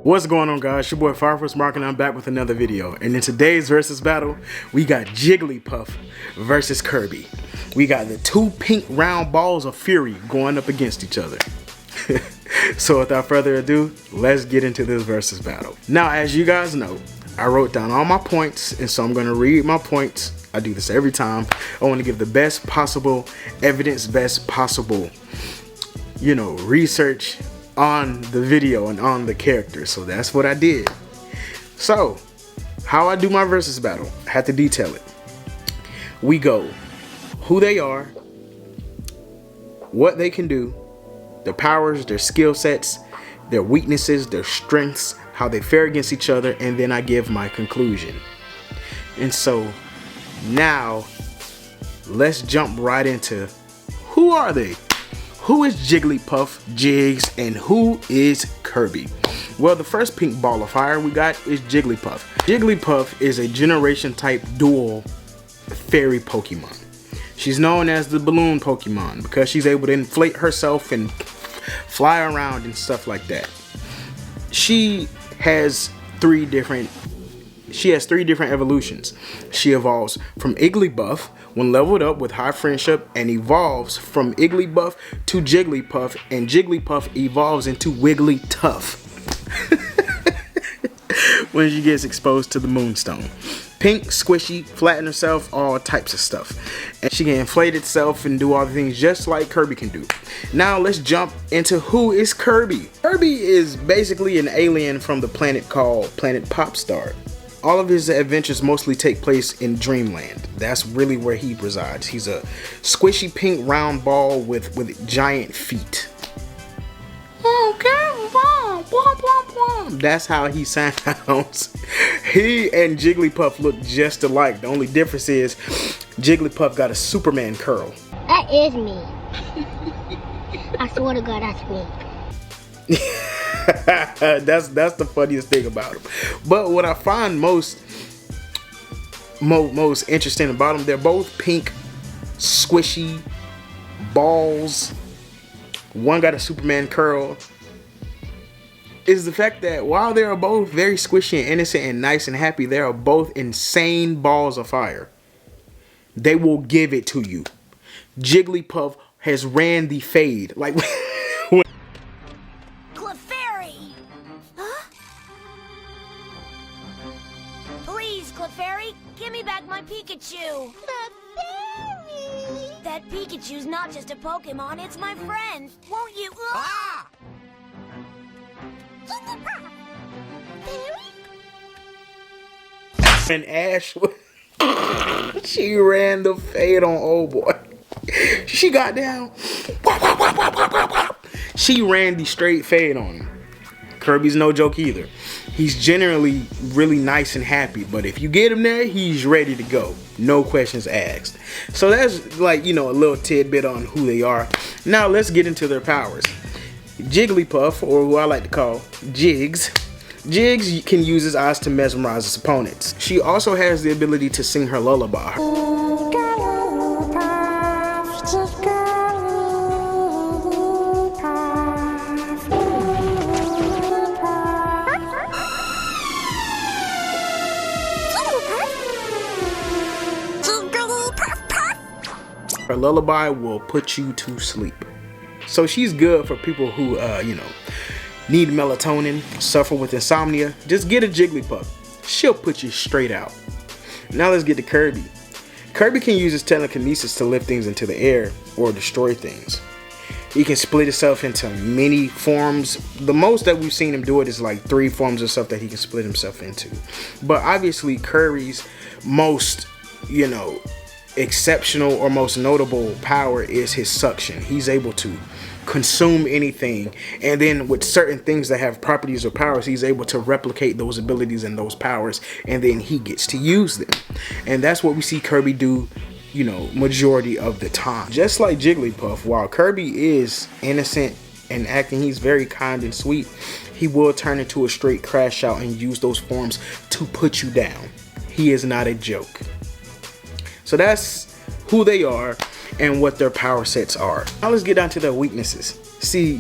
What's going on, guys? Your boy Fireforce Mark and I'm back with another video. And in today's versus battle, we got Jigglypuff versus Kirby. We got the two pink round balls of fury going up against each other. So without further ado, let's get into this versus battle. Now, as you guys know, I wrote down all my points, and so I'm going to read my points. I do this every time. I want to give the best possible evidence, best possible, research on the video and on the character. So that's what I did. So how I do my versus battle, I have to detail it. We go who they are, what they can do, their powers, their skill sets, their weaknesses, their strengths, how they fare against each other, and then I give my conclusion. And so now let's jump right into who are they? Who is Jigglypuff, Jigs, and who is Kirby? Well, the first pink ball of fire we got is Jigglypuff. Jigglypuff is a generation type dual fairy Pokemon. She's known as the balloon Pokemon because she's able to inflate herself and fly around and stuff like that. She has three different evolutions. She evolves from Jigglypuff when leveled up with high friendship, and evolves from Jigglypuff to Jigglypuff, and Jigglypuff evolves into Wigglytuff when she gets exposed to the Moonstone. Pink, squishy, flatten herself, all types of stuff. And she can inflate itself and do all the things just like Kirby can do. Now let's jump into who is Kirby. Kirby is basically an alien from the planet called Planet Popstar. All of his adventures mostly take place in Dreamland. That's really where he resides. He's a squishy pink round ball with giant feet. That's how he sounds. He and Jigglypuff look just alike. The only difference is Jigglypuff got a Superman curl. That is me. I swear to God, that's me. That's the funniest thing about him. But what I find most interesting about them, they're both pink, squishy balls. One got a Superman curl. Is the fact that while they are both very squishy and innocent and nice and happy, they are both insane balls of fire. They will give it to you. Jigglypuff has ran the fade. Like Please, Clefairy, give me back my Pikachu. Clefairy! That Pikachu's not just a Pokemon, it's my friend. Won't you? Ah! And Ash, she ran the fade on old boy. She got down. She ran the straight fade on him. Kirby's no joke either. He's generally really nice and happy, but if you get him there, he's ready to go. No questions asked. So that's like, a little tidbit on who they are. Now let's get into their powers. Jigglypuff, or who I like to call Jigs. Jigs can use his eyes to mesmerize his opponents. She also has the ability to sing her lullaby. Her lullaby will put you to sleep. So she's good for people who, need melatonin, suffer with insomnia. Just get a Jigglypuff. She'll put you straight out. Now let's get to Kirby. Kirby can use his telekinesis to lift things into the air or destroy things. He can split himself into many forms. The most that we've seen him do it is like 3 forms of stuff that he can split himself into. But obviously Kirby's most, exceptional or most notable power is his suction. He's able to consume anything, and then with certain things that have properties or powers, he's able to replicate those abilities and those powers, and then he gets to use them. And that's what we see Kirby do, majority of the time. Just like Jigglypuff, while Kirby is innocent and acting, he's very kind and sweet, he will turn into a straight crash out and use those forms to put you down. He is not a joke. So that's who they are and what their power sets are. Now let's get down to their weaknesses. See,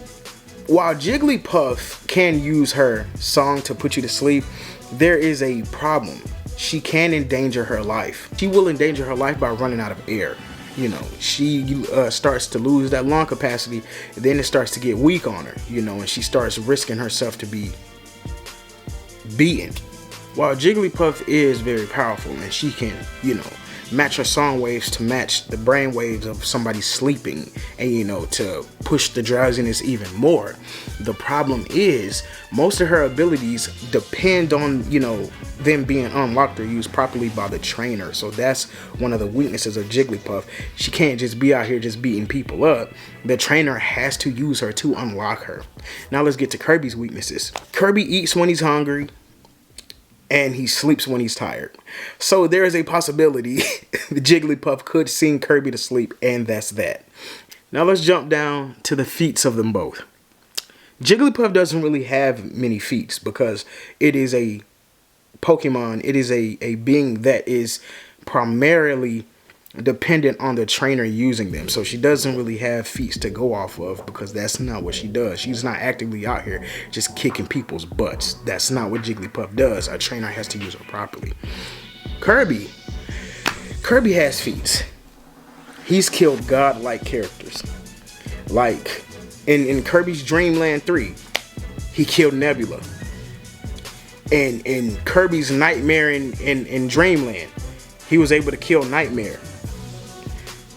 while Jigglypuff can use her song to put you to sleep, there is a problem. She can endanger her life. She will endanger her life by running out of air. You know, she starts to lose that lung capacity, and then it starts to get weak on her, you know, and she starts risking herself to be beaten. While Jigglypuff is very powerful and she can, you know, match her song waves to match the brain waves of somebody sleeping and, you know, to push the drowsiness even more, the problem is most of her abilities depend on, you know, them being unlocked or used properly by the trainer. So that's one of the weaknesses of Jigglypuff. She can't just be out here just beating people up. The trainer has to use her to unlock her. Now let's get to Kirby's weaknesses. Kirby eats when he's hungry, and he sleeps when he's tired. So there is a possibility the Jigglypuff could sing Kirby to sleep, and that's that. Now let's jump down to the feats of them both. Jigglypuff doesn't really have many feats because it is a Pokemon. It is a being that is primarily dependent on the trainer using them. So she doesn't really have feats to go off of because that's not what she does. She's not actively out here just kicking people's butts. That's not what Jigglypuff does. A trainer has to use her properly. Kirby has feats. He's killed godlike characters. Like in Kirby's Dreamland 3, he killed Nebula. And in Kirby's Nightmare in Dreamland, he was able to kill Nightmare.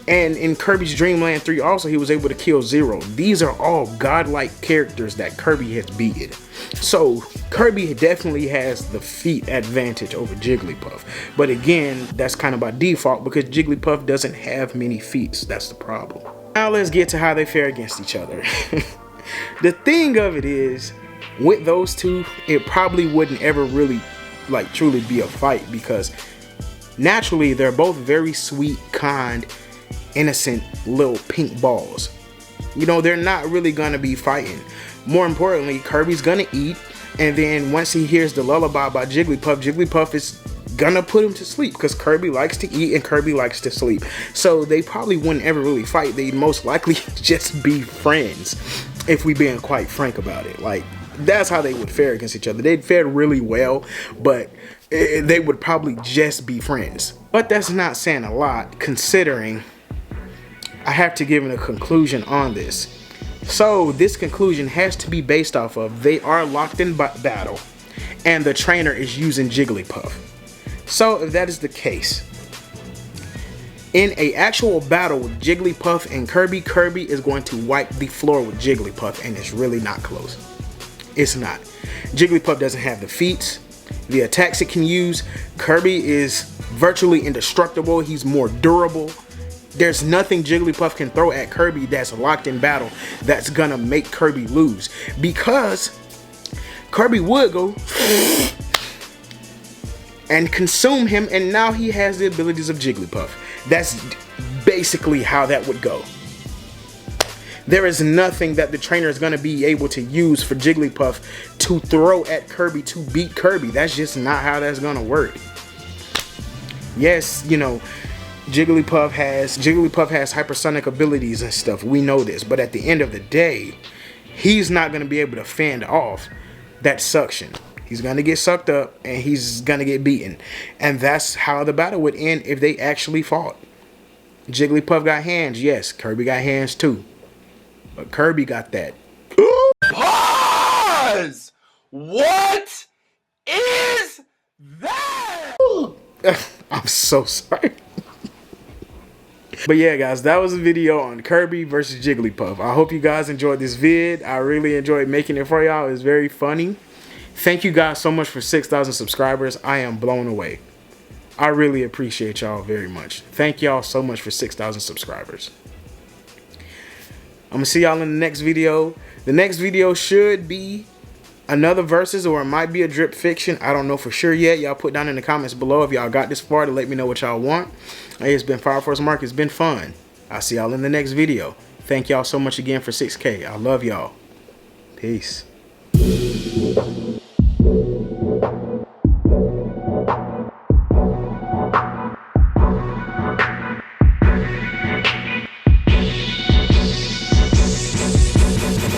And in Kirby's Dreamland 3 also, he was able to kill Zero. These are all godlike characters that Kirby has beaten. So Kirby definitely has the feat advantage over Jigglypuff. But again, that's kind of by default because Jigglypuff doesn't have many feats. That's the problem. Now let's get to how they fare against each other. The thing of it is, with those two, it probably wouldn't ever really like truly be a fight because naturally they're both very sweet, kind, innocent little pink balls. You know, they're not really gonna be fighting. More importantly, Kirby's gonna eat, and then once he hears the lullaby by Jigglypuff, Jigglypuff is gonna put him to sleep because Kirby likes to eat and Kirby likes to sleep. So they probably wouldn't ever really fight. They'd most likely just be friends, if we being quite frank about it. Like, that's how they would fare against each other. They'd fare really well, but they would probably just be friends. But that's not saying a lot considering I have to give a conclusion on this. So this conclusion has to be based off of they are locked in battle and the trainer is using Jigglypuff. So if that is the case, in a actual battle with Jigglypuff and Kirby, Kirby is going to wipe the floor with Jigglypuff, and it's really not close. It's not. Jigglypuff doesn't have the feats, the attacks it can use. Kirby is virtually indestructible. He's more durable. There's nothing Jigglypuff can throw at Kirby that's locked in battle that's gonna make Kirby lose, because Kirby would go and consume him, and now he has the abilities of Jigglypuff. That's basically how that would go. There is nothing that the trainer is gonna be able to use for Jigglypuff to throw at Kirby to beat Kirby. That's just not how that's gonna work. Yes, you know, Jigglypuff has hypersonic abilities and stuff. We know this, but at the end of the day, he's not going to be able to fend off that suction. He's going to get sucked up and he's going to get beaten. And that's how the battle would end if they actually fought. Jigglypuff got hands, yes. Kirby got hands too. But Kirby got that. Pause! What is that? I'm so sorry. But yeah, guys, that was a video on Kirby versus Jigglypuff. I hope you guys enjoyed this vid. I really enjoyed making it for y'all. It was very funny. Thank you guys so much for 6,000 subscribers. I am blown away. I really appreciate y'all very much. Thank y'all so much for 6,000 subscribers. I'm going to see y'all in the next video. The next video should be another versus, or it might be a drip fiction. I don't know for sure yet. Y'all put down in the comments below if y'all got this far to let me know what y'all want. Hey, it's been Fire Force Mark. It's been fun. I'll see y'all in the next video. Thank y'all so much again for 6K. I love y'all. Peace.